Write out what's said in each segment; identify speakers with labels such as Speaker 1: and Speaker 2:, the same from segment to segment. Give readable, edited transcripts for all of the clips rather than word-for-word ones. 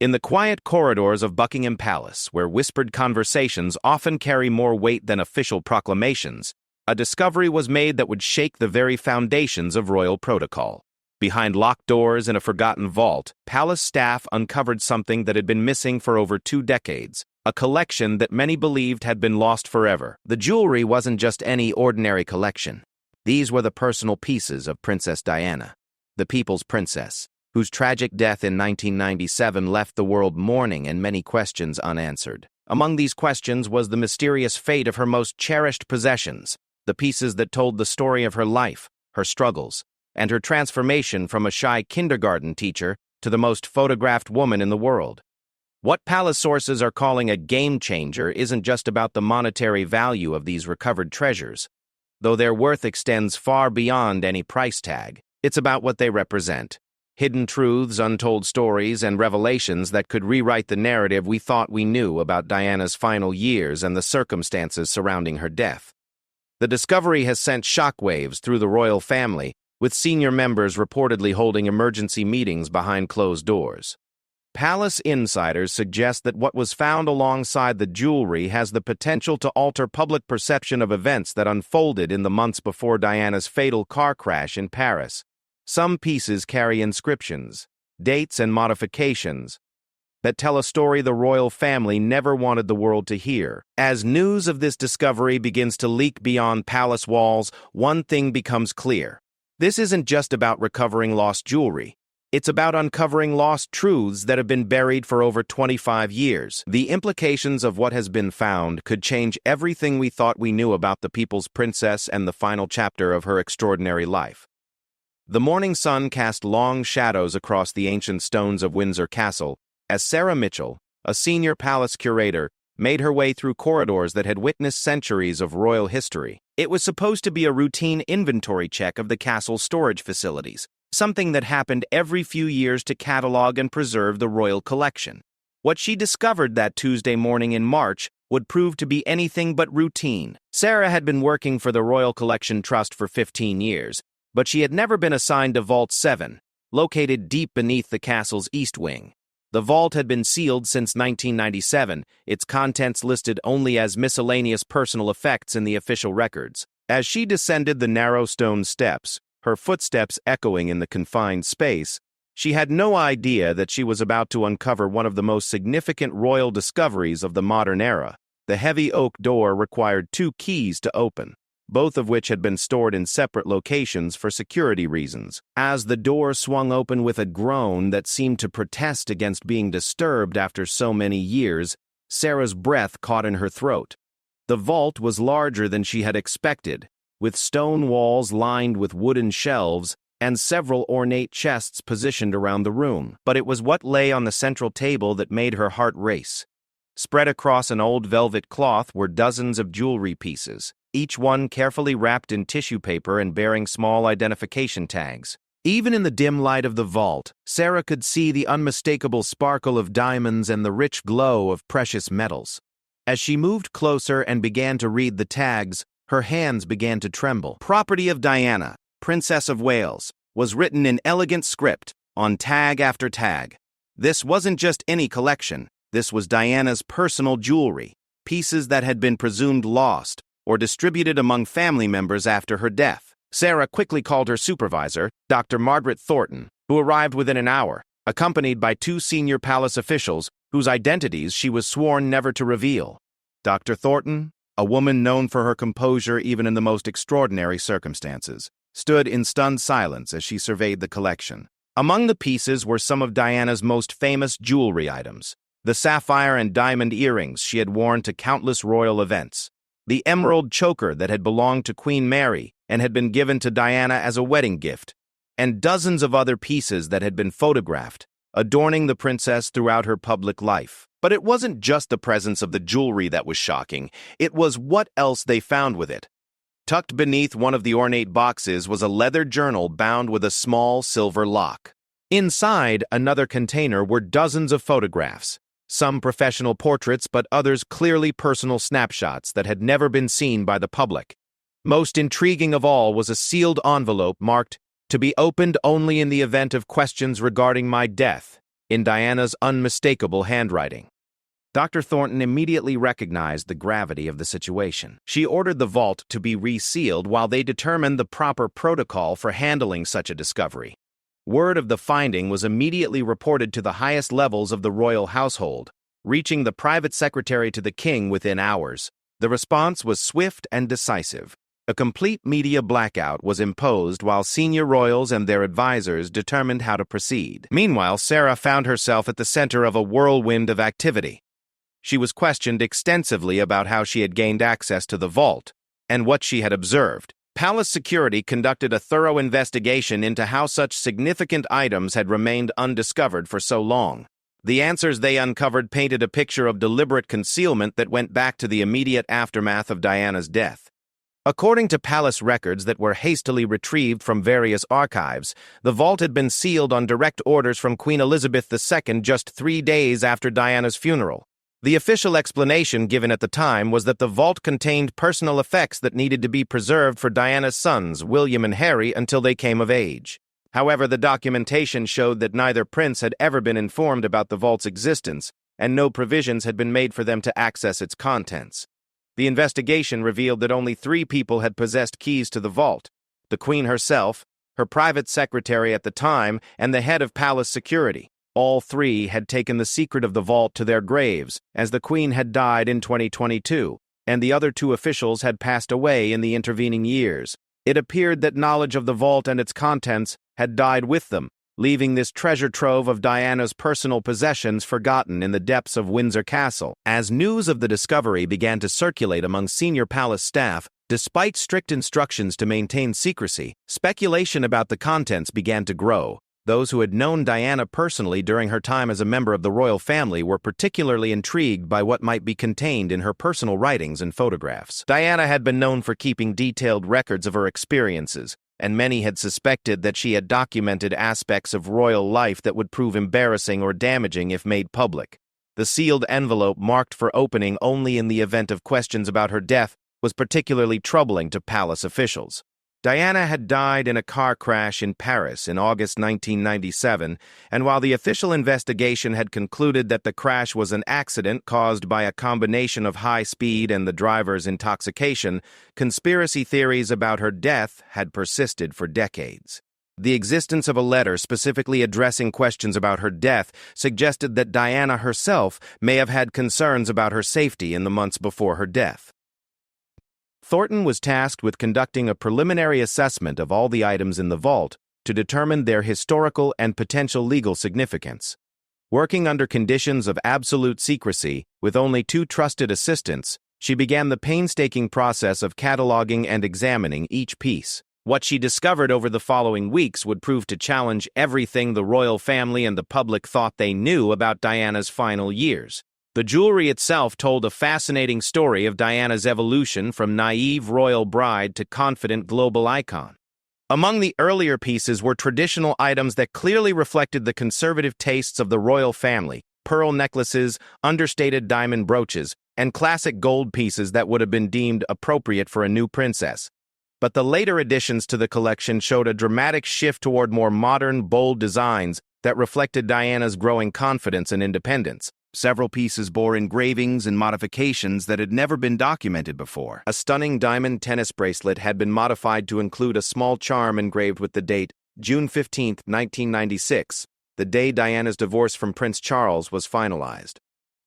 Speaker 1: In the quiet corridors of Buckingham Palace, where whispered conversations often carry more weight than official proclamations, a discovery was made that would shake the very foundations of royal protocol. Behind locked doors in a forgotten vault, palace staff uncovered something that had been missing for over 2 decades, a collection that many believed had been lost forever. The jewelry wasn't just any ordinary collection. These were the personal pieces of Princess Diana, the people's princess, whose tragic death in 1997 left the world mourning and many questions unanswered. Among these questions was the mysterious fate of her most cherished possessions, the pieces that told the story of her life, her struggles, and her transformation from a shy kindergarten teacher to the most photographed woman in the world. What palace sources are calling a game changer isn't just about the monetary value of these recovered treasures, though their worth extends far beyond any price tag. It's about what they represent. Hidden truths, untold stories, and revelations that could rewrite the narrative we thought we knew about Diana's final years and the circumstances surrounding her death. The discovery has sent shockwaves through the royal family, with senior members reportedly holding emergency meetings behind closed doors. Palace insiders suggest that what was found alongside the jewelry has the potential to alter public perception of events that unfolded in the months before Diana's fatal car crash in Paris. Some pieces carry inscriptions, dates, and modifications that tell a story the royal family never wanted the world to hear. As news of this discovery begins to leak beyond palace walls, one thing becomes clear. This isn't just about recovering lost jewelry. It's about uncovering lost truths that have been buried for over 25 years. The implications of what has been found could change everything we thought we knew about the people's princess and the final chapter of her extraordinary life. The morning sun cast long shadows across the ancient stones of Windsor Castle as Sarah Mitchell, a senior palace curator, made her way through corridors that had witnessed centuries of royal history. It was supposed to be a routine inventory check of the castle's storage facilities, something that happened every few years to catalog and preserve the royal collection. What she discovered that Tuesday morning in March would prove to be anything but routine. Sarah had been working for the Royal Collection Trust for 15 years, but she had never been assigned to Vault 7, located deep beneath the castle's east wing. The vault had been sealed since 1997, its contents listed only as miscellaneous personal effects in the official records. As she descended the narrow stone steps, her footsteps echoing in the confined space, she had no idea that she was about to uncover one of the most significant royal discoveries of the modern era. The heavy oak door required 2 keys to open, both of which had been stored in separate locations for security reasons. As the door swung open with a groan that seemed to protest against being disturbed after so many years, Sarah's breath caught in her throat. The vault was larger than she had expected, with stone walls lined with wooden shelves and several ornate chests positioned around the room. But it was what lay on the central table that made her heart race. Spread across an old velvet cloth were dozens of jewelry pieces, each one carefully wrapped in tissue paper and bearing small identification tags. Even in the dim light of the vault, Sarah could see the unmistakable sparkle of diamonds and the rich glow of precious metals. As she moved closer and began to read the tags, her hands began to tremble. "Property of Diana, Princess of Wales," was written in elegant script on tag after tag. This wasn't just any collection. This was Diana's personal jewelry, pieces that had been presumed lost or distributed among family members after her death. Sarah quickly called her supervisor, Dr. Margaret Thornton, who arrived within an hour, accompanied by 2 senior palace officials whose identities she was sworn never to reveal. Dr. Thornton, a woman known for her composure even in the most extraordinary circumstances, stood in stunned silence as she surveyed the collection. Among the pieces were some of Diana's most famous jewelry items, the sapphire and diamond earrings she had worn to countless royal events, the emerald choker that had belonged to Queen Mary and had been given to Diana as a wedding gift, and dozens of other pieces that had been photographed, adorning the princess throughout her public life. But it wasn't just the presence of the jewelry that was shocking, it was what else they found with it. Tucked beneath one of the ornate boxes was a leather journal bound with a small silver lock. Inside another container were dozens of photographs, some professional portraits but others clearly personal snapshots that had never been seen by the public. Most intriguing of all was a sealed envelope marked, "To be opened only in the event of questions regarding my death," in Diana's unmistakable handwriting. Dr. Thornton immediately recognized the gravity of the situation. She ordered the vault to be resealed while they determined the proper protocol for handling such a discovery. Word of the finding was immediately reported to the highest levels of the royal household, reaching the private secretary to the king within hours. The response was swift and decisive. A complete media blackout was imposed while senior royals and their advisors determined how to proceed. Meanwhile, Sarah found herself at the center of a whirlwind of activity. She was questioned extensively about how she had gained access to the vault and what she had observed. Palace security conducted a thorough investigation into how such significant items had remained undiscovered for so long. The answers they uncovered painted a picture of deliberate concealment that went back to the immediate aftermath of Diana's death. According to palace records that were hastily retrieved from various archives, the vault had been sealed on direct orders from Queen Elizabeth II just 3 days after Diana's funeral. The official explanation given at the time was that the vault contained personal effects that needed to be preserved for Diana's sons, William and Harry, until they came of age. However, the documentation showed that neither prince had ever been informed about the vault's existence, and no provisions had been made for them to access its contents. The investigation revealed that only 3 people had possessed keys to the vault: the Queen herself, her private secretary at the time, and the head of palace security. All 3 had taken the secret of the vault to their graves, as the Queen had died in 2022, and the other 2 officials had passed away in the intervening years. It appeared that knowledge of the vault and its contents had died with them, leaving this treasure trove of Diana's personal possessions forgotten in the depths of Windsor Castle. As news of the discovery began to circulate among senior palace staff, despite strict instructions to maintain secrecy, speculation about the contents began to grow. Those who had known Diana personally during her time as a member of the royal family were particularly intrigued by what might be contained in her personal writings and photographs. Diana had been known for keeping detailed records of her experiences, and many had suspected that she had documented aspects of royal life that would prove embarrassing or damaging if made public. The sealed envelope marked for opening only in the event of questions about her death was particularly troubling to palace officials. Diana had died in a car crash in Paris in August 1997, and while the official investigation had concluded that the crash was an accident caused by a combination of high speed and the driver's intoxication, conspiracy theories about her death had persisted for decades. The existence of a letter specifically addressing questions about her death suggested that Diana herself may have had concerns about her safety in the months before her death. Thornton was tasked with conducting a preliminary assessment of all the items in the vault to determine their historical and potential legal significance. Working under conditions of absolute secrecy, with only 2 trusted assistants, she began the painstaking process of cataloging and examining each piece. What she discovered over the following weeks would prove to challenge everything the royal family and the public thought they knew about Diana's final years. The jewelry itself told a fascinating story of Diana's evolution from naive royal bride to confident global icon. Among the earlier pieces were traditional items that clearly reflected the conservative tastes of the royal family: pearl necklaces, understated diamond brooches, and classic gold pieces that would have been deemed appropriate for a new princess. But the later additions to the collection showed a dramatic shift toward more modern, bold designs that reflected Diana's growing confidence and independence. Several pieces bore engravings and modifications that had never been documented before. A stunning diamond tennis bracelet had been modified to include a small charm engraved with the date June 15, 1996, the day Diana's divorce from Prince Charles was finalized.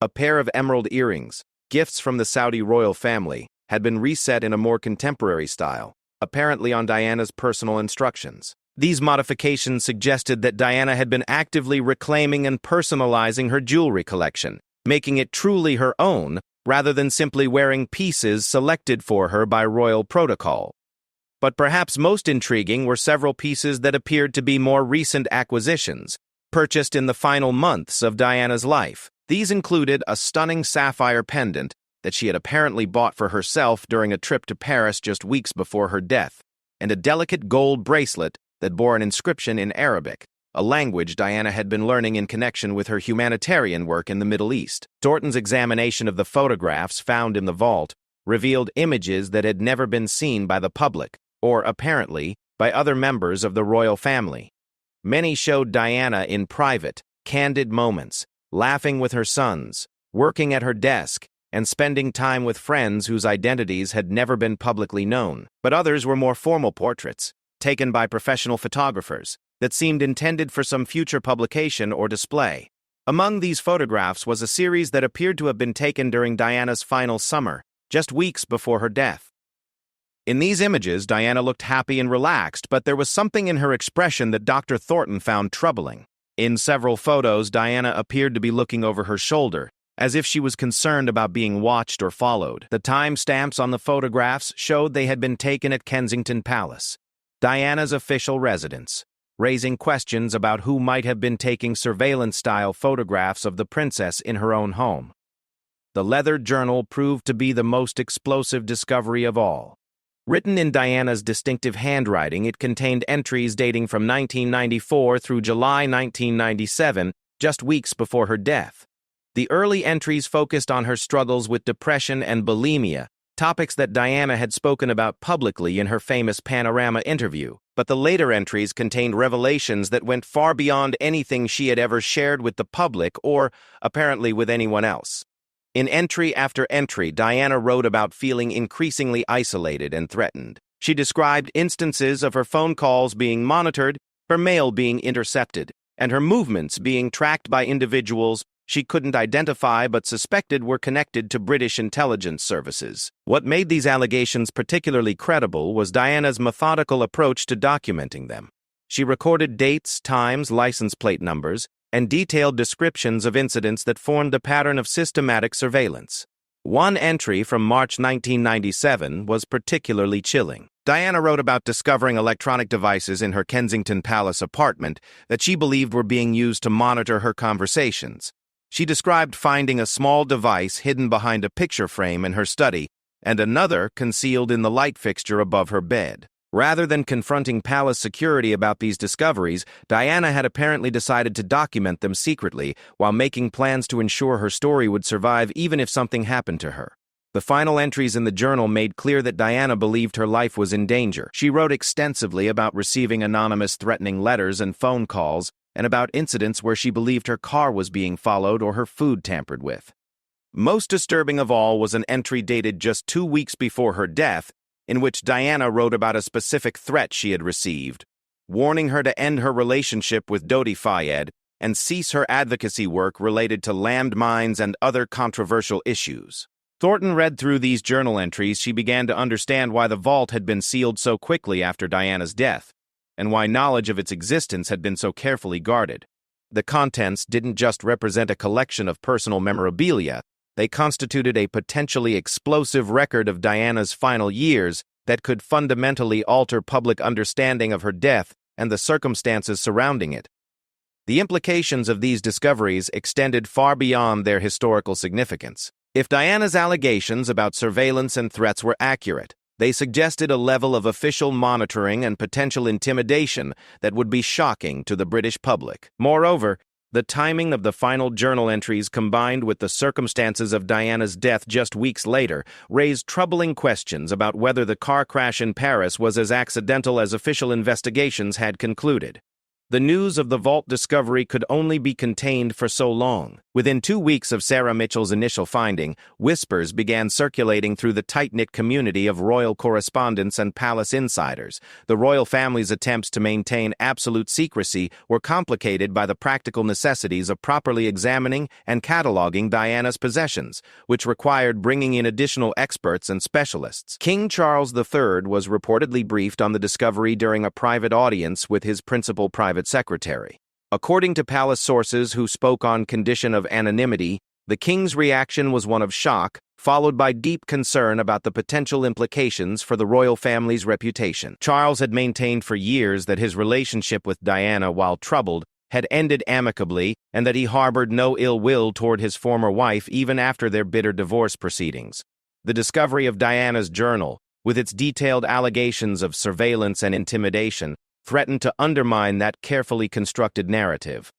Speaker 1: A pair of emerald earrings, gifts from the Saudi royal family, had been reset in a more contemporary style, apparently on Diana's personal instructions. These modifications suggested that Diana had been actively reclaiming and personalizing her jewelry collection, making it truly her own, rather than simply wearing pieces selected for her by royal protocol. But perhaps most intriguing were several pieces that appeared to be more recent acquisitions, purchased in the final months of Diana's life. These included a stunning sapphire pendant that she had apparently bought for herself during a trip to Paris just weeks before her death, and a delicate gold bracelet that bore an inscription in Arabic, a language Diana had been learning in connection with her humanitarian work in the Middle East. Thornton's examination of the photographs found in the vault revealed images that had never been seen by the public, or apparently by other members of the royal family. Many showed Diana in private, candid moments, laughing with her sons, working at her desk, and spending time with friends whose identities had never been publicly known. But others were more formal portraits, taken by professional photographers, that seemed intended for some future publication or display. Among these photographs was a series that appeared to have been taken during Diana's final summer, just weeks before her death. In these images, Diana looked happy and relaxed, but there was something in her expression that Dr. Thornton found troubling. In several photos, Diana appeared to be looking over her shoulder, as if she was concerned about being watched or followed. The timestamps on the photographs showed they had been taken at Kensington Palace, Diana's official residence, raising questions about who might have been taking surveillance-style photographs of the princess in her own home. The leather journal proved to be the most explosive discovery of all. Written in Diana's distinctive handwriting, it contained entries dating from 1994 through July 1997, just weeks before her death. The early entries focused on her struggles with depression and bulimia, topics that Diana had spoken about publicly in her famous Panorama interview, but the later entries contained revelations that went far beyond anything she had ever shared with the public or, apparently, with anyone else. In entry after entry, Diana wrote about feeling increasingly isolated and threatened. She described instances of her phone calls being monitored, her mail being intercepted, and her movements being tracked by individuals she couldn't identify but suspected were connected to British intelligence services. What made these allegations particularly credible was Diana's methodical approach to documenting them. She recorded dates, times, license plate numbers, and detailed descriptions of incidents that formed a pattern of systematic surveillance. One entry from March 1997 was particularly chilling. Diana wrote about discovering electronic devices in her Kensington Palace apartment that she believed were being used to monitor her conversations. She described finding a small device hidden behind a picture frame in her study and another concealed in the light fixture above her bed. Rather than confronting palace security about these discoveries, Diana had apparently decided to document them secretly while making plans to ensure her story would survive even if something happened to her. The final entries in the journal made clear that Diana believed her life was in danger. She wrote extensively about receiving anonymous threatening letters and phone calls, and about incidents where she believed her car was being followed or her food tampered with. Most disturbing of all was an entry dated just 2 weeks before her death, in which Diana wrote about a specific threat she had received, warning her to end her relationship with Dodi Fayed and cease her advocacy work related to landmines and other controversial issues. Thornton read through these journal entries. She began to understand why the vault had been sealed so quickly after Diana's death, and why knowledge of its existence had been so carefully guarded. The contents didn't just represent a collection of personal memorabilia, they constituted a potentially explosive record of Diana's final years that could fundamentally alter public understanding of her death and the circumstances surrounding it. The implications of these discoveries extended far beyond their historical significance. If Diana's allegations about surveillance and threats were accurate, they suggested a level of official monitoring and potential intimidation that would be shocking to the British public. Moreover, the timing of the final journal entries combined with the circumstances of Diana's death just weeks later raised troubling questions about whether the car crash in Paris was as accidental as official investigations had concluded. The news of the vault discovery could only be contained for so long. Within 2 weeks of Sarah Mitchell's initial finding, whispers began circulating through the tight-knit community of royal correspondents and palace insiders. The royal family's attempts to maintain absolute secrecy were complicated by the practical necessities of properly examining and cataloging Diana's possessions, which required bringing in additional experts and specialists. King Charles III was reportedly briefed on the discovery during a private audience with his principal private secretary. According to palace sources who spoke on condition of anonymity, the king's reaction was one of shock, followed by deep concern about the potential implications for the royal family's reputation. Charles had maintained for years that his relationship with Diana, while troubled, had ended amicably and that he harbored no ill will toward his former wife even after their bitter divorce proceedings. The discovery of Diana's journal, with its detailed allegations of surveillance and intimidation, threatened to undermine that carefully constructed narrative.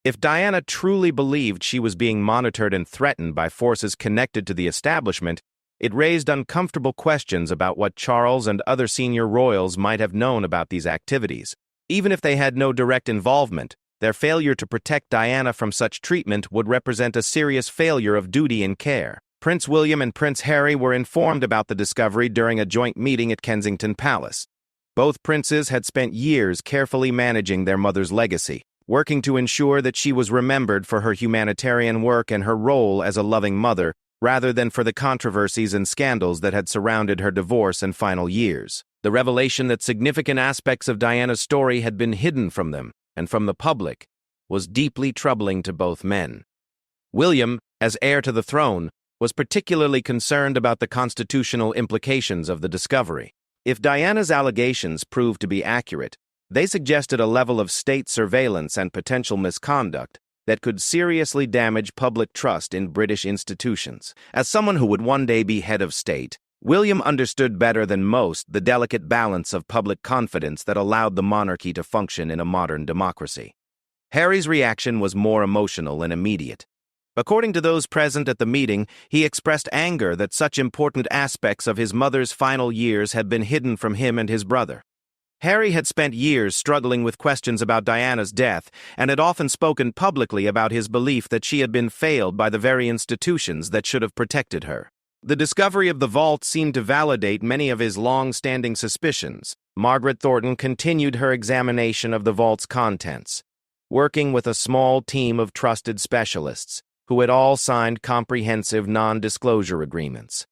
Speaker 1: If Diana truly believed she was being monitored and threatened by forces connected to the establishment, it raised uncomfortable questions about what Charles and other senior royals might have known about these activities. Even if they had no direct involvement, Their failure to protect Diana from such treatment would represent a serious failure of duty and care. Prince William and Prince Harry were informed about the discovery during a joint meeting at Kensington Palace. Both princes had spent years carefully managing their mother's legacy, working to ensure that she was remembered for her humanitarian work and her role as a loving mother, rather than for the controversies and scandals that had surrounded her divorce and final years. The revelation that significant aspects of Diana's story had been hidden from them and from the public was deeply troubling to both men. William, as heir to the throne, was particularly concerned about the constitutional implications of the discovery. If Diana's allegations proved to be accurate, they suggested a level of state surveillance and potential misconduct that could seriously damage public trust in British institutions. As someone who would one day be head of state, William understood better than most the delicate balance of public confidence that allowed the monarchy to function in a modern democracy. Harry's reaction was more emotional and immediate. According to those present at the meeting, he expressed anger that such important aspects of his mother's final years had been hidden from him and his brother. Harry had spent years struggling with questions about Diana's death and had often spoken publicly about his belief that she had been failed by the very institutions that should have protected her. The discovery of the vault seemed to validate many of his long-standing suspicions. Margaret Thornton continued her examination of the vault's contents, working with a small team of trusted specialists who had all signed comprehensive non-disclosure agreements.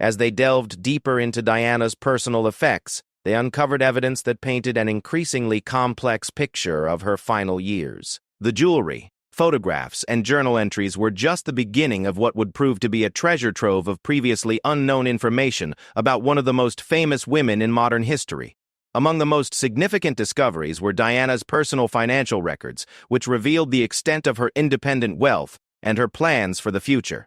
Speaker 1: As they delved deeper into Diana's personal effects, they uncovered evidence that painted an increasingly complex picture of her final years. The jewelry, photographs, and journal entries were just the beginning of what would prove to be a treasure trove of previously unknown information about one of the most famous women in modern history. Among the most significant discoveries were Diana's personal financial records, which revealed the extent of her independent wealth and her plans for the future.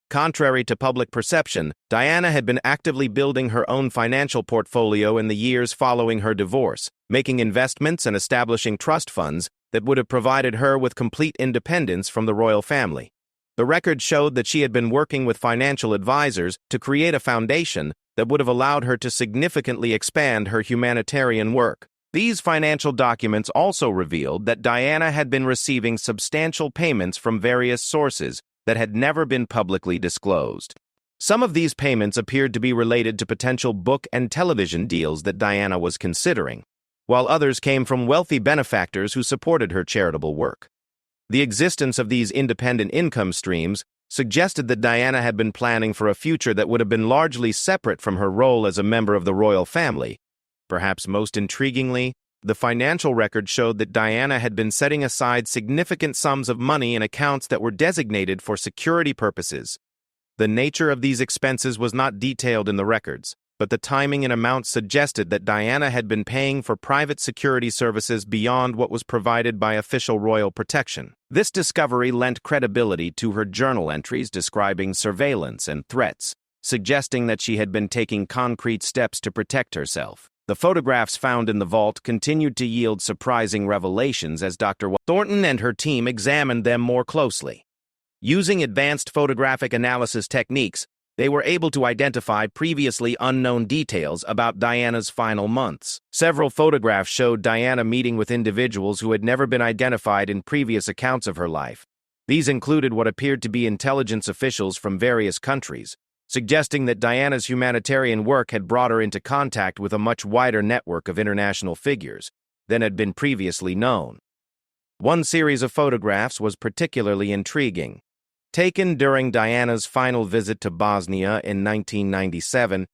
Speaker 1: Contrary to public perception, Diana had been actively building her own financial portfolio in the years following her divorce, making investments and establishing trust funds that would have provided her with complete independence from the royal family. The record showed that she had been working with financial advisors to create a foundation that would have allowed her to significantly expand her humanitarian work. These financial documents also revealed that Diana had been receiving substantial payments from various sources that had never been publicly disclosed. Some of these payments appeared to be related to potential book and television deals that Diana was considering, while others came from wealthy benefactors who supported her charitable work. The existence of these independent income streams suggested that Diana had been planning for a future that would have been largely separate from her role as a member of the royal family. Perhaps most intriguingly, the financial record showed that Diana had been setting aside significant sums of money in accounts that were designated for security purposes. The nature of these expenses was not detailed in the records, but the timing and amounts suggested that Diana had been paying for private security services beyond what was provided by official royal protection. This discovery lent credibility to her journal entries describing surveillance and threats, suggesting that she had been taking concrete steps to protect herself. The photographs found in the vault continued to yield surprising revelations as Dr. Thornton and her team examined them more closely. Using advanced photographic analysis techniques, they were able to identify previously unknown details about Diana's final months. Several photographs showed Diana meeting with individuals who had never been identified in previous accounts of her life. These included what appeared to be intelligence officials from various countries, suggesting that Diana's humanitarian work had brought her into contact with a much wider network of international figures than had been previously known. One series of photographs was particularly intriguing. Taken during Diana's final visit to Bosnia in 1997,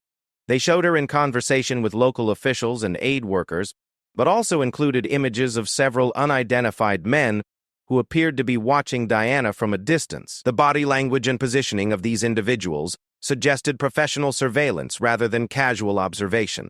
Speaker 1: they showed her in conversation with local officials and aid workers, but also included images of several unidentified men who appeared to be watching Diana from a distance. The body language and positioning of these individuals suggested professional surveillance rather than casual observation.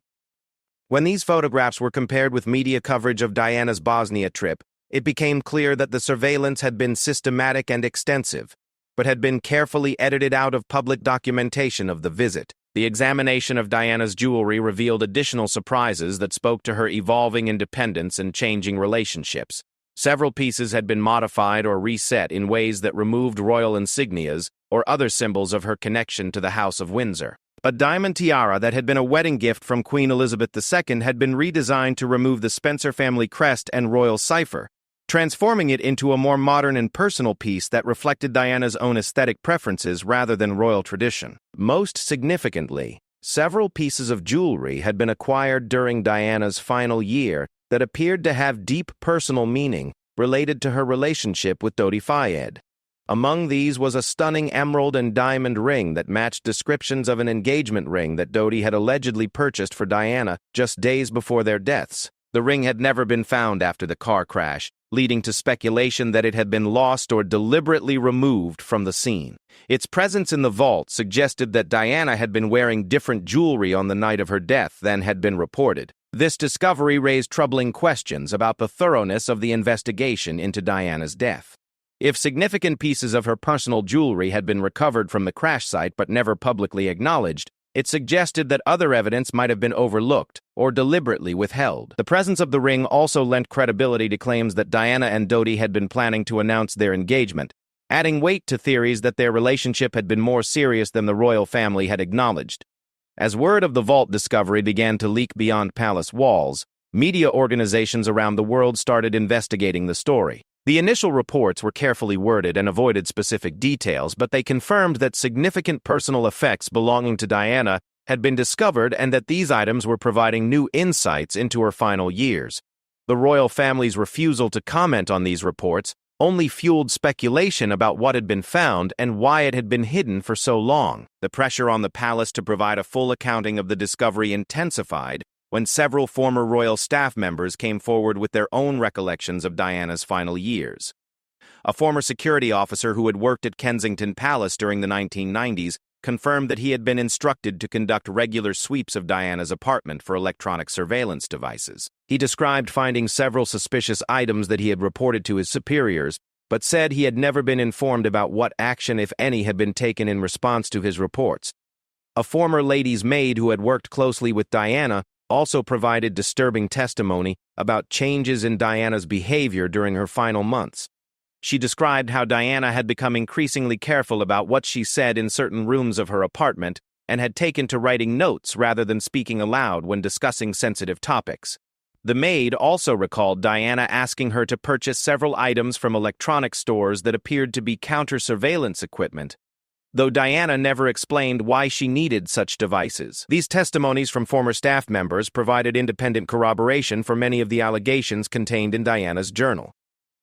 Speaker 1: When these photographs were compared with media coverage of Diana's Bosnia trip, it became clear that the surveillance had been systematic and extensive, but had been carefully edited out of public documentation of the visit. The examination of Diana's jewelry revealed additional surprises that spoke to her evolving independence and changing relationships. Several pieces had been modified or reset in ways that removed royal insignias or other symbols of her connection to the House of Windsor. A diamond tiara that had been a wedding gift from Queen Elizabeth II had been redesigned to remove the Spencer family crest and royal cipher, transforming it into a more modern and personal piece that reflected Diana's own aesthetic preferences rather than royal tradition. Most significantly, several pieces of jewelry had been acquired during Diana's final year that appeared to have deep personal meaning related to her relationship with Dodi Fayed. Among these was a stunning emerald and diamond ring that matched descriptions of an engagement ring that Dodi had allegedly purchased for Diana just days before their deaths. The ring had never been found after the car crash, leading to speculation that it had been lost or deliberately removed from the scene. Its presence in the vault suggested that Diana had been wearing different jewelry on the night of her death than had been reported. This discovery raised troubling questions about the thoroughness of the investigation into Diana's death. If significant pieces of her personal jewelry had been recovered from the crash site but never publicly acknowledged, it suggested that other evidence might have been overlooked or deliberately withheld. The presence of the ring also lent credibility to claims that Diana and Dodi had been planning to announce their engagement, adding weight to theories that their relationship had been more serious than the royal family had acknowledged. As word of the vault discovery began to leak beyond palace walls, media organizations around the world started investigating the story. The initial reports were carefully worded and avoided specific details, but they confirmed that significant personal effects belonging to Diana had been discovered and that these items were providing new insights into her final years. The royal family's refusal to comment on these reports only fueled speculation about what had been found and why it had been hidden for so long. The pressure on the palace to provide a full accounting of the discovery intensified when several former royal staff members came forward with their own recollections of Diana's final years. A former security officer who had worked at Kensington Palace during the 1990s confirmed that he had been instructed to conduct regular sweeps of Diana's apartment for electronic surveillance devices. He described finding several suspicious items that he had reported to his superiors, but said he had never been informed about what action, if any, had been taken in response to his reports. A former lady's maid who had worked closely with Diana also provided disturbing testimony about changes in Diana's behavior during her final months. She described how Diana had become increasingly careful about what she said in certain rooms of her apartment and had taken to writing notes rather than speaking aloud when discussing sensitive topics. The maid also recalled Diana asking her to purchase several items from electronic stores that appeared to be counter-surveillance equipment, though Diana never explained why she needed such devices. These testimonies from former staff members provided independent corroboration for many of the allegations contained in Diana's journal.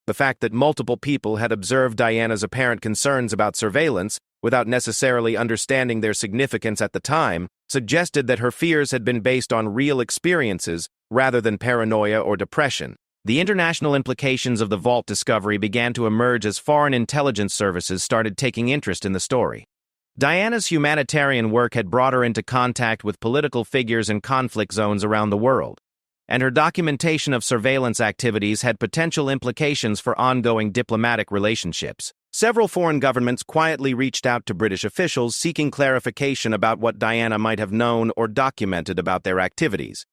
Speaker 1: The fact that multiple people had observed Diana's apparent concerns about surveillance without necessarily understanding their significance at the time suggested that her fears had been based on real experiences rather than paranoia or depression. The international implications of the vault discovery began to emerge as foreign intelligence services started taking interest in the story. Diana's humanitarian work had brought her into contact with political figures in conflict zones around the world, and her documentation of surveillance activities had potential implications for ongoing diplomatic relationships. Several foreign governments quietly reached out to British officials seeking clarification about what Diana might have known or documented about their activities.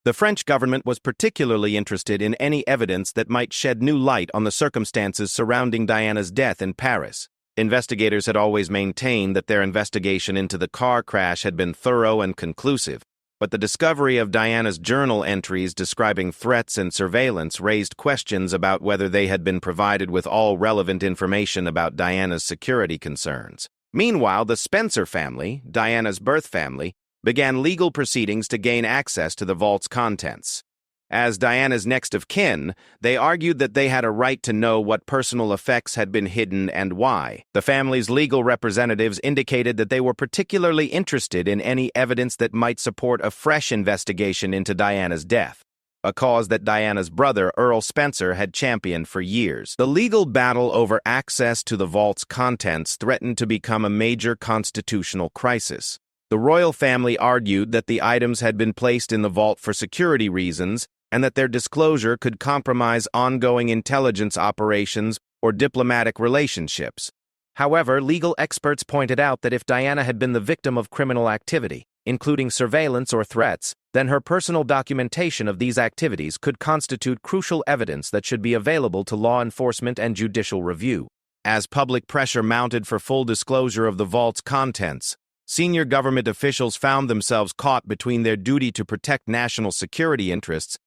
Speaker 1: The French government was particularly interested in any evidence that might shed new light on the circumstances surrounding Diana's death in Paris. Investigators had always maintained that their investigation into the car crash had been thorough and conclusive, but the discovery of Diana's journal entries describing threats and surveillance raised questions about whether they had been provided with all relevant information about Diana's security concerns. Meanwhile, the Spencer family, Diana's birth family, began legal proceedings to gain access to the vault's contents. As Diana's next of kin, they argued that they had a right to know what personal effects had been hidden and why. The family's legal representatives indicated that they were particularly interested in any evidence that might support a fresh investigation into Diana's death, a cause that Diana's brother, Earl Spencer, had championed for years. The legal battle over access to the vault's contents threatened to become a major constitutional crisis. The royal family argued that the items had been placed in the vault for security reasons and that their disclosure could compromise ongoing intelligence operations or diplomatic relationships. However, legal experts pointed out that if Diana had been the victim of criminal activity, including surveillance or threats, then her personal documentation of these activities could constitute crucial evidence that should be available to law enforcement and judicial review. As public pressure mounted for full disclosure of the vault's contents, senior government officials found themselves caught between their duty to protect national security interests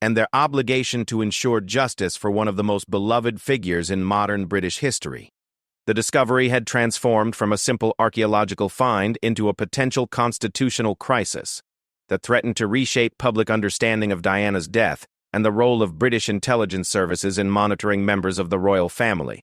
Speaker 1: and their obligation to ensure justice for one of the most beloved figures in modern British history. The discovery had transformed from a simple archaeological find into a potential constitutional crisis that threatened to reshape public understanding of Diana's death and the role of British intelligence services in monitoring members of the royal family.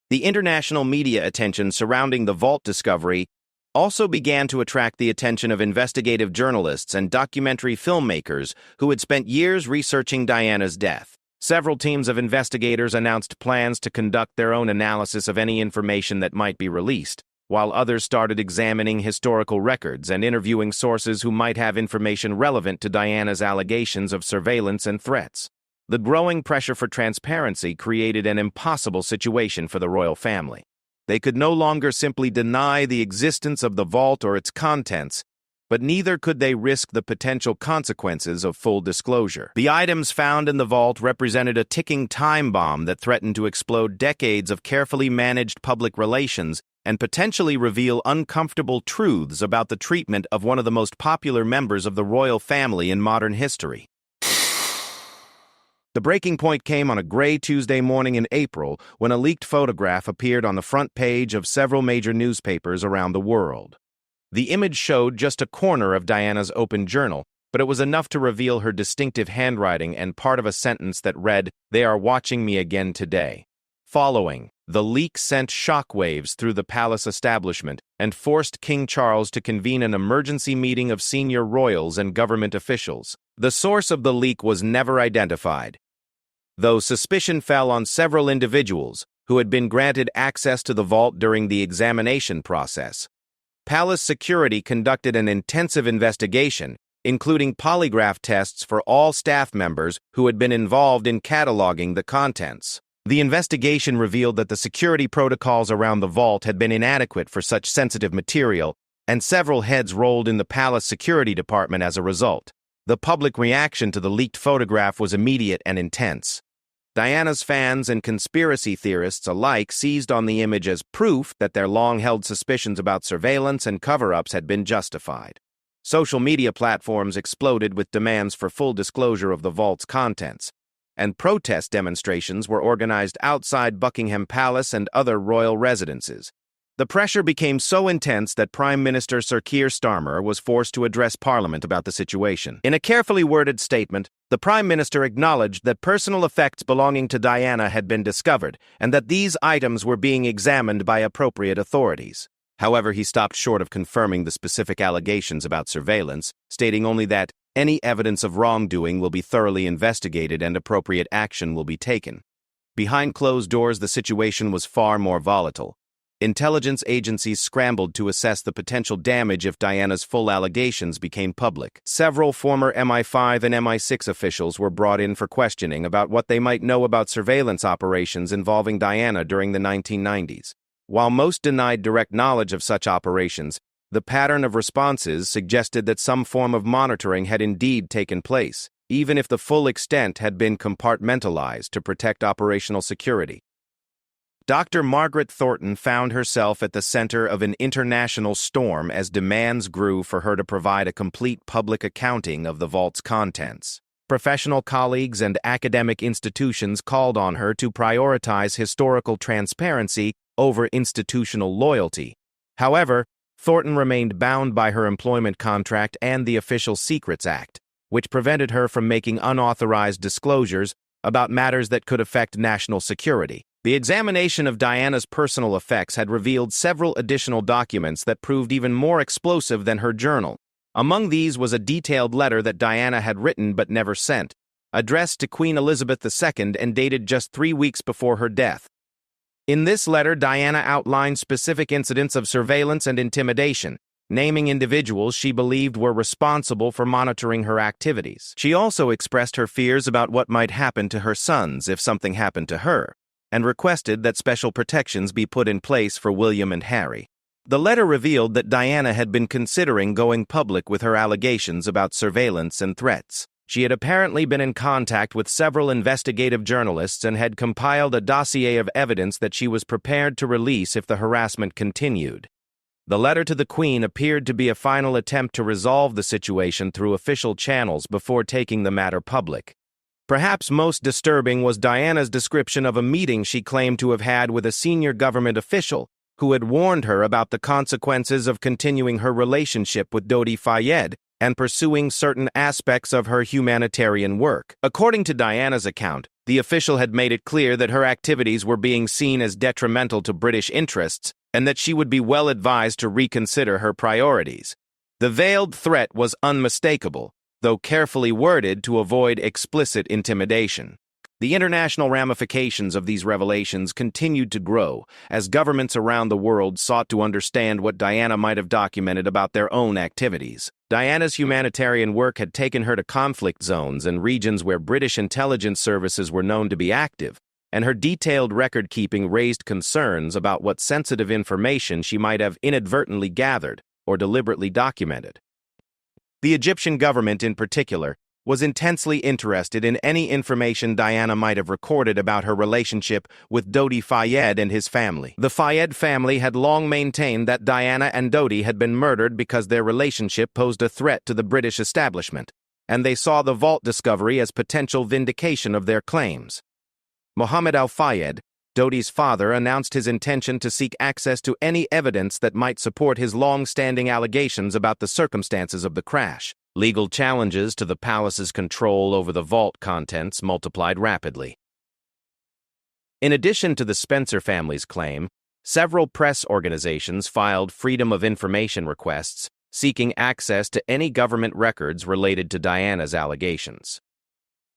Speaker 1: The international media attention surrounding the vault discovery also began to attract the attention of investigative journalists and documentary filmmakers who had spent years researching Diana's death. Several teams of investigators announced plans to conduct their own analysis of any information that might be released, while others started examining historical records and interviewing sources who might have information relevant to Diana's allegations of surveillance and threats. The growing pressure for transparency created an impossible situation for the royal family. They could no longer simply deny the existence of the vault or its contents, but neither could they risk the potential consequences of full disclosure. The items found in the vault represented a ticking time bomb that threatened to explode decades of carefully managed public relations and potentially reveal uncomfortable truths about the treatment of one of the most popular members of the royal family in modern history. The breaking point came on a gray Tuesday morning in April when a leaked photograph appeared on the front page of several major newspapers around the world. The image showed just a corner of Diana's open journal, but it was enough to reveal her distinctive handwriting and part of a sentence that read, "They are watching me again today." Following, the leak sent shockwaves through the palace establishment and forced King Charles to convene an emergency meeting of senior royals and government officials. The source of the leak was never identified, though suspicion fell on several individuals who had been granted access to the vault during the examination process. Palace security conducted an intensive investigation, including polygraph tests for all staff members who had been involved in cataloging the contents. The investigation revealed that the security protocols around the vault had been inadequate for such sensitive material, and several heads rolled in the palace security department as a result. The public reaction to the leaked photograph was immediate and intense. Diana's fans and conspiracy theorists alike seized on the image as proof that their long-held suspicions about surveillance and cover-ups had been justified. Social media platforms exploded with demands for full disclosure of the vault's contents, and protest demonstrations were organized outside Buckingham Palace and other royal residences. The pressure became so intense that Prime Minister Sir Keir Starmer was forced to address Parliament about the situation. In a carefully worded statement, the Prime Minister acknowledged that personal effects belonging to Diana had been discovered and that these items were being examined by appropriate authorities. However, he stopped short of confirming the specific allegations about surveillance, stating only that any evidence of wrongdoing will be thoroughly investigated and appropriate action will be taken. Behind closed doors, the situation was far more volatile. Intelligence agencies scrambled to assess the potential damage if Diana's full allegations became public. Several former MI5 and MI6 officials were brought in for questioning about what they might know about surveillance operations involving Diana during the 1990s. While most denied direct knowledge of such operations, the pattern of responses suggested that some form of monitoring had indeed taken place, even if the full extent had been compartmentalized to protect operational security. Dr. Margaret Thornton found herself at the center of an international storm as demands grew for her to provide a complete public accounting of the vault's contents. Professional colleagues and academic institutions called on her to prioritize historical transparency over institutional loyalty. However, Thornton remained bound by her employment contract and the Official Secrets Act, which prevented her from making unauthorized disclosures about matters that could affect national security. The examination of Diana's personal effects had revealed several additional documents that proved even more explosive than her journal. Among these was a detailed letter that Diana had written but never sent, addressed to Queen Elizabeth II and dated just 3 weeks before her death. In this letter, Diana outlined specific incidents of surveillance and intimidation, naming individuals she believed were responsible for monitoring her activities. She also expressed her fears about what might happen to her sons if something happened to her, and requested that special protections be put in place for William and Harry. The letter revealed that Diana had been considering going public with her allegations about surveillance and threats. She had apparently been in contact with several investigative journalists and had compiled a dossier of evidence that she was prepared to release if the harassment continued. The letter to the Queen appeared to be a final attempt to resolve the situation through official channels before taking the matter public. Perhaps most disturbing was Diana's description of a meeting she claimed to have had with a senior government official who had warned her about the consequences of continuing her relationship with Dodi Fayed and pursuing certain aspects of her humanitarian work. According to Diana's account, the official had made it clear that her activities were being seen as detrimental to British interests and that she would be well advised to reconsider her priorities. The veiled threat was unmistakable, though carefully worded to avoid explicit intimidation. The international ramifications of these revelations continued to grow as governments around the world sought to understand what Diana might have documented about their own activities. Diana's humanitarian work had taken her to conflict zones and regions where British intelligence services were known to be active, and her detailed record-keeping raised concerns about what sensitive information she might have inadvertently gathered or deliberately documented. The Egyptian government, in particular, was intensely interested in any information Diana might have recorded about her relationship with Dodi Fayed and his family. The Fayed family had long maintained that Diana and Dodi had been murdered because their relationship posed a threat to the British establishment, and they saw the vault discovery as potential vindication of their claims. Mohammed Al-Fayed, Dodi's father, announced his intention to seek access to any evidence that might support his long-standing allegations about the circumstances of the crash. Legal challenges to the palace's control over the vault contents multiplied rapidly. In addition to the Spencer family's claim, several press organizations filed Freedom of Information requests seeking access to any government records related to Diana's allegations.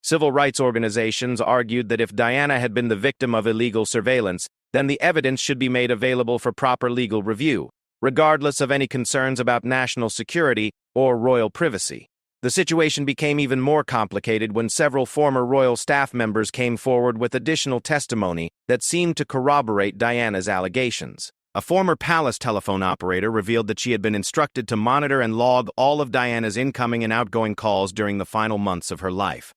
Speaker 1: Civil rights organizations argued that if Diana had been the victim of illegal surveillance, then the evidence should be made available for proper legal review, regardless of any concerns about national security or royal privacy. The situation became even more complicated when several former royal staff members came forward with additional testimony that seemed to corroborate Diana's allegations. A former palace telephone operator revealed that she had been instructed to monitor and log all of Diana's incoming and outgoing calls during the final months of her life.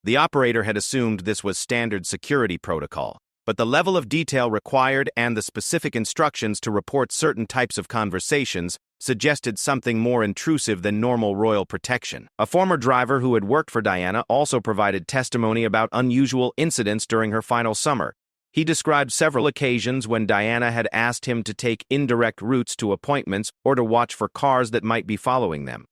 Speaker 1: The operator had assumed this was standard security protocol, but the level of detail required and the specific instructions to report certain types of conversations suggested something more intrusive than normal royal protection. A former driver who had worked for Diana also provided testimony about unusual incidents during her final summer. He described several occasions when Diana had asked him to take indirect routes to appointments or to watch for cars that might be following them.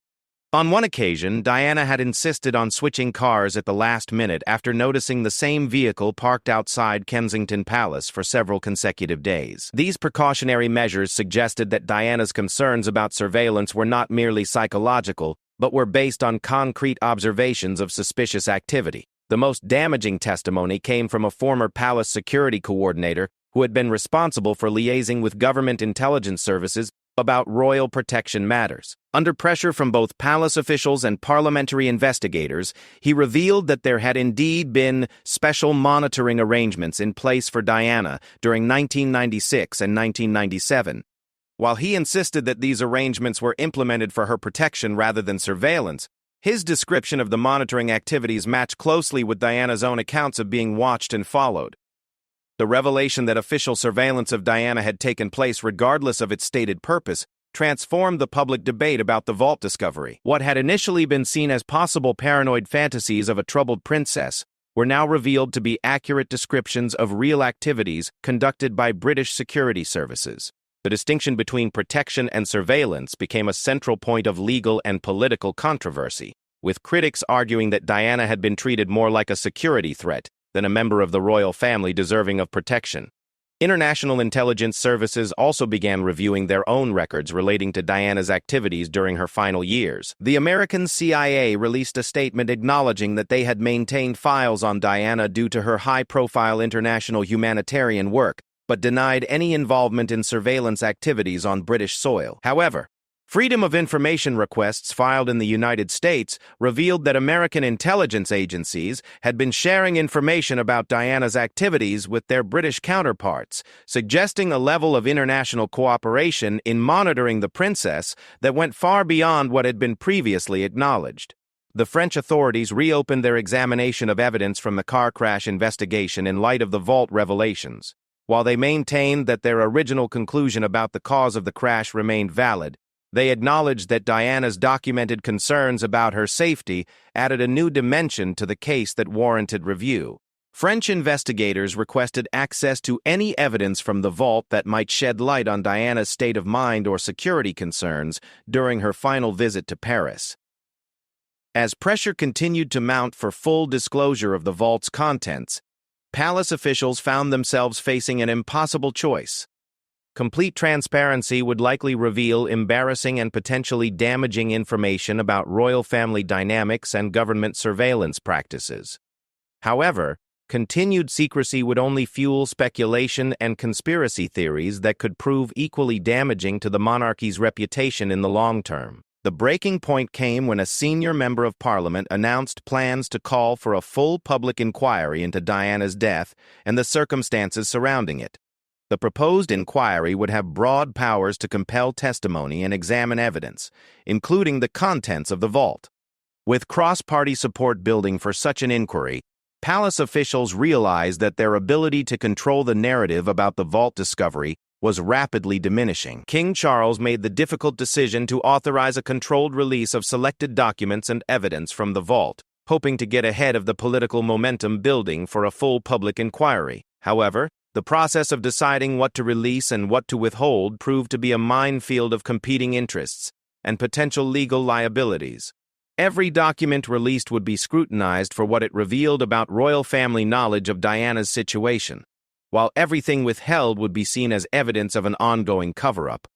Speaker 1: On one occasion, Diana had insisted on switching cars at the last minute after noticing the same vehicle parked outside Kensington Palace for several consecutive days. These precautionary measures suggested that Diana's concerns about surveillance were not merely psychological, but were based on concrete observations of suspicious activity. The most damaging testimony came from a former palace security coordinator who had been responsible for liaising with government intelligence services about royal protection matters. Under pressure from both palace officials and parliamentary investigators, he revealed that there had indeed been special monitoring arrangements in place for Diana during 1996 and 1997. While he insisted that these arrangements were implemented for her protection rather than surveillance, his description of the monitoring activities matched closely with Diana's own accounts of being watched and followed. The revelation that official surveillance of Diana had taken place regardless of its stated purpose transformed the public debate about the vault discovery. What had initially been seen as possible paranoid fantasies of a troubled princess were now revealed to be accurate descriptions of real activities conducted by British security services. The distinction between protection and surveillance became a central point of legal and political controversy, with critics arguing that Diana had been treated more like a security threat than a member of the royal family deserving of protection. International intelligence services also began reviewing their own records relating to Diana's activities during her final years. The American CIA released a statement acknowledging that they had maintained files on Diana due to her high-profile international humanitarian work, but denied any involvement in surveillance activities on British soil. However, Freedom of Information requests filed in the United States revealed that American intelligence agencies had been sharing information about Diana's activities with their British counterparts, suggesting a level of international cooperation in monitoring the princess that went far beyond what had been previously acknowledged. The French authorities reopened their examination of evidence from the car crash investigation in light of the vault revelations. While they maintained that their original conclusion about the cause of the crash remained valid, They acknowledged that Diana's documented concerns about her safety added a new dimension to the case that warranted review. French investigators requested access to any evidence from the vault that might shed light on Diana's state of mind or security concerns during her final visit to Paris. As pressure continued to mount for full disclosure of the vault's contents, palace officials found themselves facing an impossible choice. Complete transparency would likely reveal embarrassing and potentially damaging information about royal family dynamics and government surveillance practices. However, continued secrecy would only fuel speculation and conspiracy theories that could prove equally damaging to the monarchy's reputation in the long term. The breaking point came when a senior member of Parliament announced plans to call for a full public inquiry into Diana's death and the circumstances surrounding it. The proposed inquiry would have broad powers to compel testimony and examine evidence, including the contents of the vault. With cross-party support building for such an inquiry, palace officials realized that their ability to control the narrative about the vault discovery was rapidly diminishing. King Charles made the difficult decision to authorize a controlled release of selected documents and evidence from the vault, hoping to get ahead of the political momentum building for a full public inquiry. However, the process of deciding what to release and what to withhold proved to be a minefield of competing interests and potential legal liabilities. Every document released would be scrutinized for what it revealed about royal family knowledge of Diana's situation, while everything withheld would be seen as evidence of an ongoing cover-up.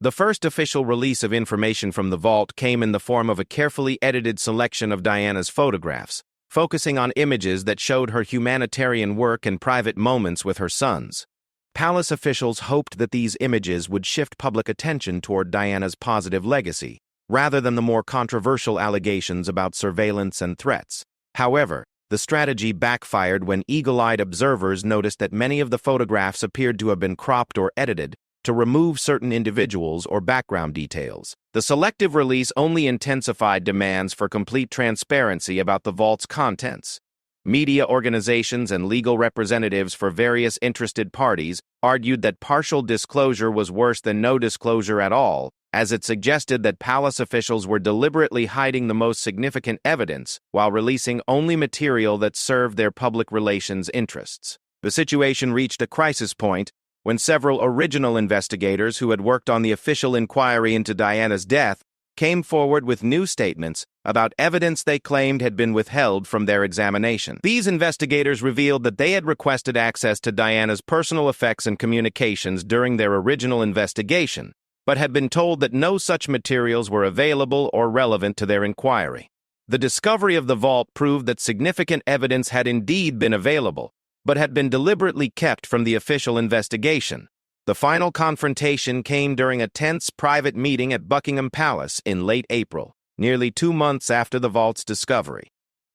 Speaker 1: The first official release of information from the vault came in the form of a carefully edited selection of Diana's photographs, focusing on images that showed her humanitarian work and private moments with her sons. Palace officials hoped that these images would shift public attention toward Diana's positive legacy, rather than the more controversial allegations about surveillance and threats. However, the strategy backfired when eagle-eyed observers noticed that many of the photographs appeared to have been cropped or edited to remove certain individuals or background details. The selective release only intensified demands for complete transparency about the vault's contents. Media organizations and legal representatives for various interested parties argued that partial disclosure was worse than no disclosure at all, as it suggested that palace officials were deliberately hiding the most significant evidence while releasing only material that served their public relations interests. The situation reached a crisis point when several original investigators who had worked on the official inquiry into Diana's death came forward with new statements about evidence they claimed had been withheld from their examination. These investigators revealed that they had requested access to Diana's personal effects and communications during their original investigation, but had been told that no such materials were available or relevant to their inquiry. The discovery of the vault proved that significant evidence had indeed been available, but had been deliberately kept from the official investigation. The final confrontation came during a tense private meeting at Buckingham Palace in late April, nearly 2 months after the vault's discovery.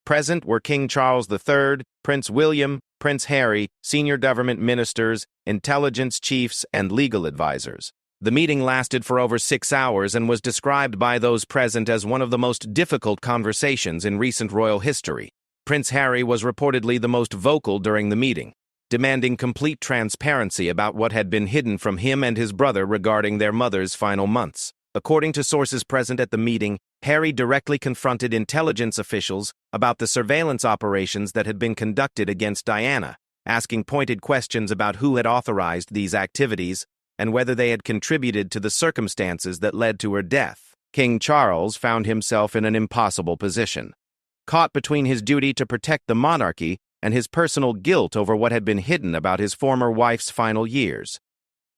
Speaker 1: Present were King Charles III, Prince William, Prince Harry, senior government ministers, intelligence chiefs, and legal advisors. The meeting lasted for over 6 hours and was described by those present as one of the most difficult conversations in recent royal history. Prince Harry was reportedly the most vocal during the meeting, demanding complete transparency about what had been hidden from him and his brother regarding their mother's final months. According to sources present at the meeting, Harry directly confronted intelligence officials about the surveillance operations that had been conducted against Diana, asking pointed questions about who had authorized these activities and whether they had contributed to the circumstances that led to her death. King Charles found himself in an impossible position, caught between his duty to protect the monarchy and his personal guilt over what had been hidden about his former wife's final years.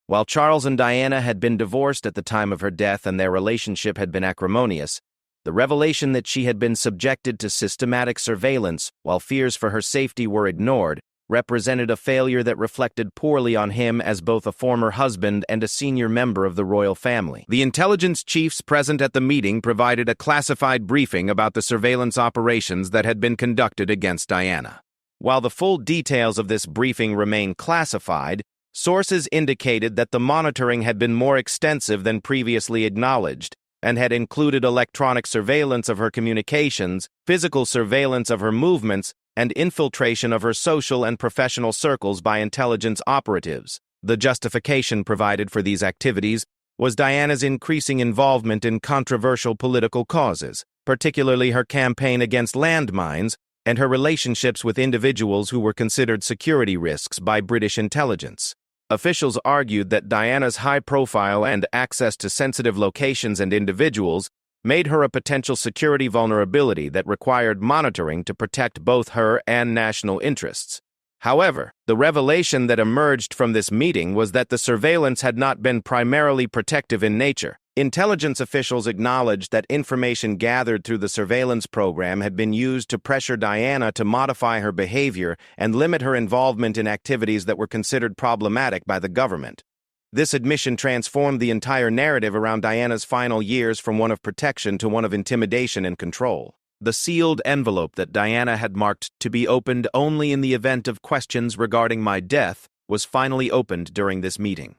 Speaker 1: While Charles and Diana had been divorced at the time of her death and their relationship had been acrimonious, the revelation that she had been subjected to systematic surveillance while fears for her safety were ignored represented a failure that reflected poorly on him as both a former husband and a senior member of the royal family. The intelligence chiefs present at the meeting provided a classified briefing about the surveillance operations that had been conducted against Diana. While the full details of this briefing remain classified, sources indicated that the monitoring had been more extensive than previously acknowledged and had included electronic surveillance of her communications, physical surveillance of her movements, and infiltration of her social and professional circles by intelligence operatives. The justification provided for these activities was Diana's increasing involvement in controversial political causes, particularly her campaign against landmines and her relationships with individuals who were considered security risks by British intelligence. Officials argued that Diana's high profile and access to sensitive locations and individuals made her a potential security vulnerability that required monitoring to protect both her and national interests. However, the revelation that emerged from this meeting was that the surveillance had not been primarily protective in nature. Intelligence officials acknowledged that information gathered through the surveillance program had been used to pressure Diana to modify her behavior and limit her involvement in activities that were considered problematic by the government. This admission transformed the entire narrative around Diana's final years from one of protection to one of intimidation and control. The sealed envelope that Diana had marked to be opened only in the event of questions regarding my death was finally opened during this meeting.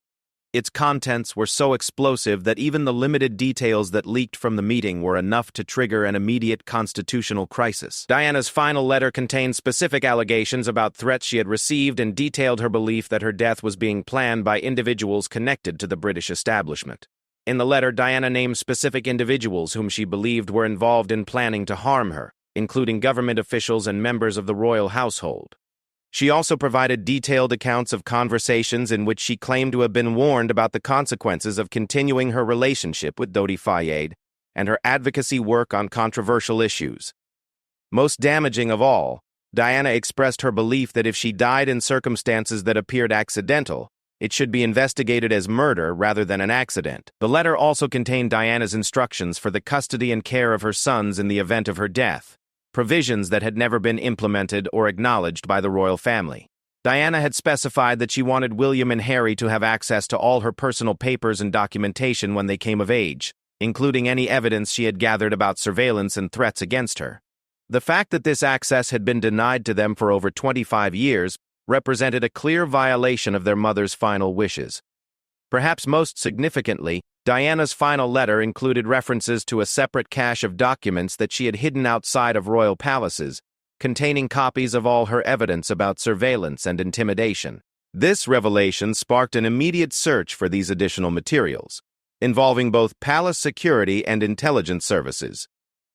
Speaker 1: Its contents were so explosive that even the limited details that leaked from the meeting were enough to trigger an immediate constitutional crisis. Diana's final letter contained specific allegations about threats she had received and detailed her belief that her death was being planned by individuals connected to the British establishment. In the letter, Diana named specific individuals whom she believed were involved in planning to harm her, including government officials and members of the royal household. She also provided detailed accounts of conversations in which she claimed to have been warned about the consequences of continuing her relationship with Dodi Fayed and her advocacy work on controversial issues. Most damaging of all, Diana expressed her belief that if she died in circumstances that appeared accidental, it should be investigated as murder rather than an accident. The letter also contained Diana's instructions for the custody and care of her sons in the event of her death, provisions that had never been implemented or acknowledged by the royal family. Diana had specified that she wanted William and Harry to have access to all her personal papers and documentation when they came of age, including any evidence she had gathered about surveillance and threats against her. The fact that this access had been denied to them for over 25 years represented a clear violation of their mother's final wishes. Perhaps most significantly, Diana's final letter included references to a separate cache of documents that she had hidden outside of royal palaces, containing copies of all her evidence about surveillance and intimidation. This revelation sparked an immediate search for these additional materials, involving both palace security and intelligence services.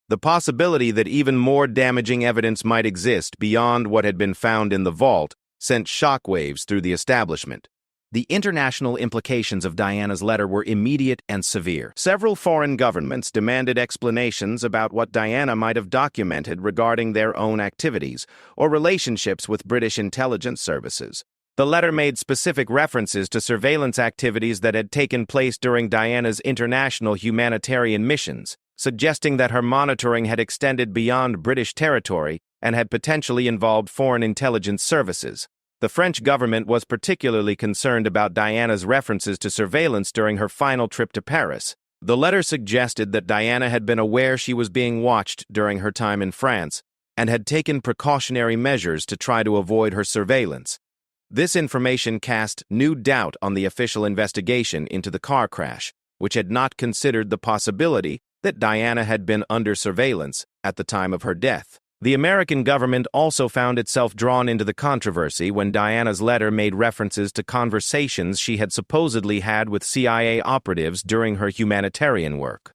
Speaker 1: The possibility that even more damaging evidence might exist beyond what had been found in the vault sent shockwaves through the establishment. The international implications of Diana's letter were immediate and severe. Several foreign governments demanded explanations about what Diana might have documented regarding their own activities or relationships with British intelligence services. The letter made specific references to surveillance activities that had taken place during Diana's international humanitarian missions, suggesting that her monitoring had extended beyond British territory and had potentially involved foreign intelligence services. The French government was particularly concerned about Diana's references to surveillance during her final trip to Paris. The letter suggested that Diana had been aware she was being watched during her time in France and had taken precautionary measures to try to avoid her surveillance. This information cast new doubt on the official investigation into the car crash, which had not considered the possibility that Diana had been under surveillance at the time of her death. The American government also found itself drawn into the controversy when Diana's letter made references to conversations she had supposedly had with CIA operatives during her humanitarian work.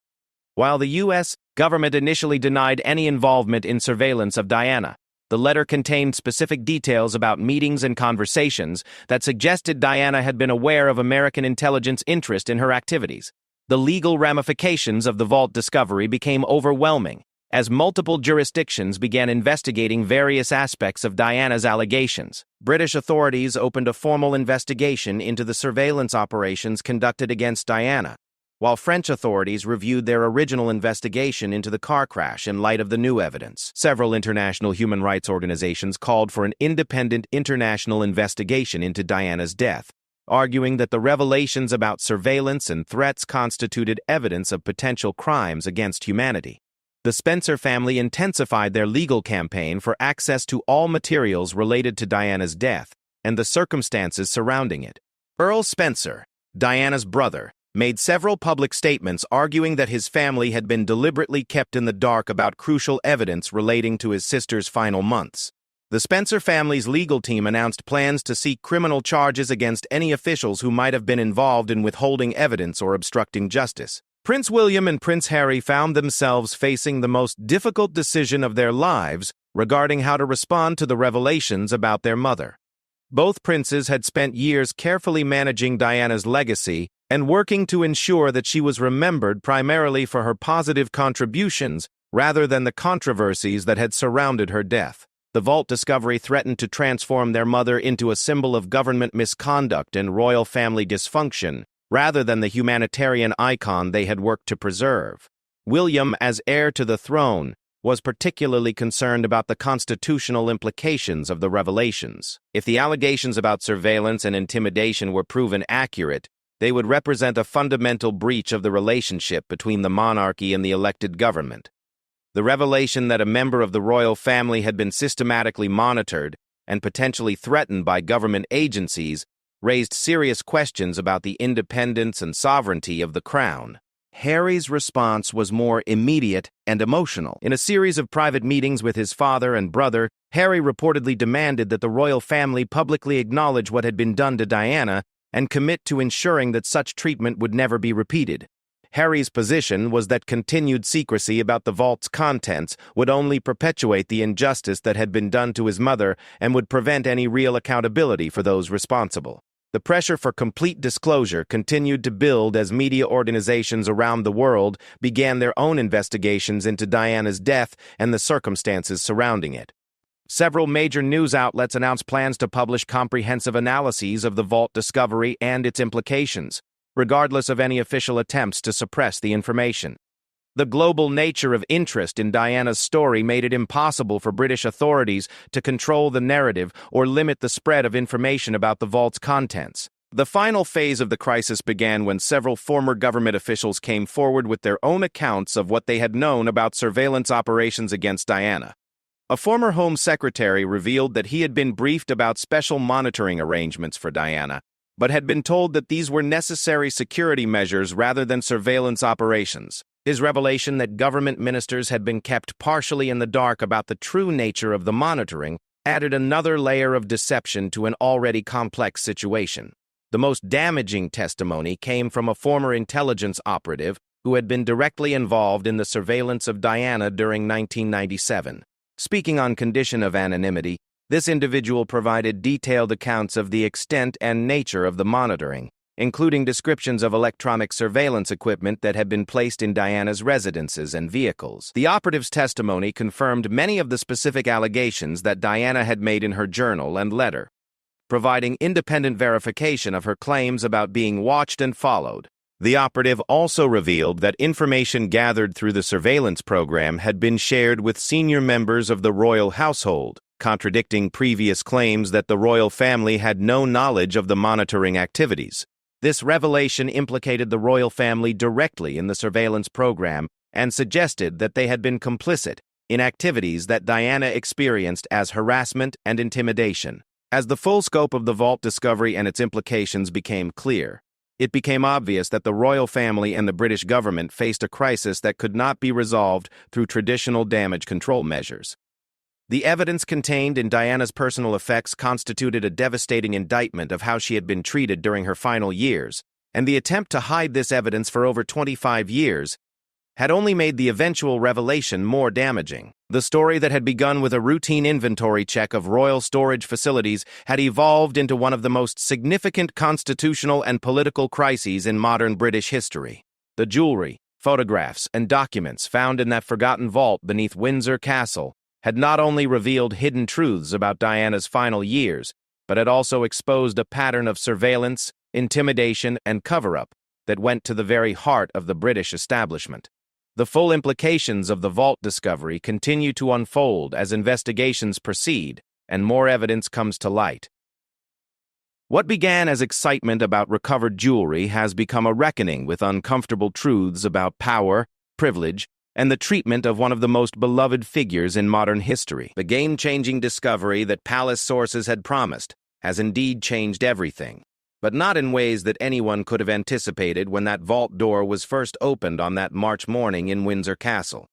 Speaker 1: While the U.S. government initially denied any involvement in surveillance of Diana, the letter contained specific details about meetings and conversations that suggested Diana had been aware of American intelligence interest in her activities. The legal ramifications of the vault discovery became overwhelming, as multiple jurisdictions began investigating various aspects of Diana's allegations. British authorities opened a formal investigation into the surveillance operations conducted against Diana, while French authorities reviewed their original investigation into the car crash in light of the new evidence. Several international human rights organizations called for an independent international investigation into Diana's death, arguing that the revelations about surveillance and threats constituted evidence of potential crimes against humanity. The Spencer family intensified their legal campaign for access to all materials related to Diana's death and the circumstances surrounding it. Earl Spencer, Diana's brother, made several public statements arguing that his family had been deliberately kept in the dark about crucial evidence relating to his sister's final months. The Spencer family's legal team announced plans to seek criminal charges against any officials who might have been involved in withholding evidence or obstructing justice. Prince William and Prince Harry found themselves facing the most difficult decision of their lives regarding how to respond to the revelations about their mother. Both princes had spent years carefully managing Diana's legacy and working to ensure that she was remembered primarily for her positive contributions rather than the controversies that had surrounded her death. The vault discovery threatened to transform their mother into a symbol of government misconduct and royal family dysfunction, rather than the humanitarian icon they had worked to preserve. William, as heir to the throne, was particularly concerned about the constitutional implications of the revelations. If the allegations about surveillance and intimidation were proven accurate, they would represent a fundamental breach of the relationship between the monarchy and the elected government. The revelation that a member of the royal family had been systematically monitored and potentially threatened by government agencies raised serious questions about the independence and sovereignty of the crown. Harry's response was more immediate and emotional. In a series of private meetings with his father and brother, Harry reportedly demanded that the royal family publicly acknowledge what had been done to Diana and commit to ensuring that such treatment would never be repeated. Harry's position was that continued secrecy about the vault's contents would only perpetuate the injustice that had been done to his mother and would prevent any real accountability for those responsible. The pressure for complete disclosure continued to build as media organizations around the world began their own investigations into Diana's death and the circumstances surrounding it. Several major news outlets announced plans to publish comprehensive analyses of the vault discovery and its implications, regardless of any official attempts to suppress the information. The global nature of interest in Diana's story made it impossible for British authorities to control the narrative or limit the spread of information about the vault's contents. The final phase of the crisis began when several former government officials came forward with their own accounts of what they had known about surveillance operations against Diana. A former Home Secretary revealed that he had been briefed about special monitoring arrangements for Diana, but had been told that these were necessary security measures rather than surveillance operations. His revelation that government ministers had been kept partially in the dark about the true nature of the monitoring added another layer of deception to an already complex situation. The most damaging testimony came from a former intelligence operative who had been directly involved in the surveillance of Diana during 1997. Speaking on condition of anonymity, this individual provided detailed accounts of the extent and nature of the monitoring, including descriptions of electronic surveillance equipment that had been placed in Diana's residences and vehicles. The operative's testimony confirmed many of the specific allegations that Diana had made in her journal and letter, providing independent verification of her claims about being watched and followed. The operative also revealed that information gathered through the surveillance program had been shared with senior members of the royal household, contradicting previous claims that the royal family had no knowledge of the monitoring activities. This revelation implicated the royal family directly in the surveillance program and suggested that they had been complicit in activities that Diana experienced as harassment and intimidation. As the full scope of the vault discovery and its implications became clear, it became obvious that the royal family and the British government faced a crisis that could not be resolved through traditional damage control measures. The evidence contained in Diana's personal effects constituted a devastating indictment of how she had been treated during her final years, and the attempt to hide this evidence for over 25 years had only made the eventual revelation more damaging. The story that had begun with a routine inventory check of royal storage facilities had evolved into one of the most significant constitutional and political crises in modern British history. The jewelry, photographs, and documents found in that forgotten vault beneath Windsor Castle had not only revealed hidden truths about Diana's final years, but had also exposed a pattern of surveillance, intimidation, and cover-up that went to the very heart of the British establishment. The full implications of the vault discovery continue to unfold as investigations proceed and more evidence comes to light. What began as excitement about recovered jewelry has become a reckoning with uncomfortable truths about power, privilege, and the treatment of one of the most beloved figures in modern history. The game-changing discovery that palace sources had promised has indeed changed everything, but not in ways that anyone could have anticipated when that vault door was first opened on that March morning in Windsor Castle.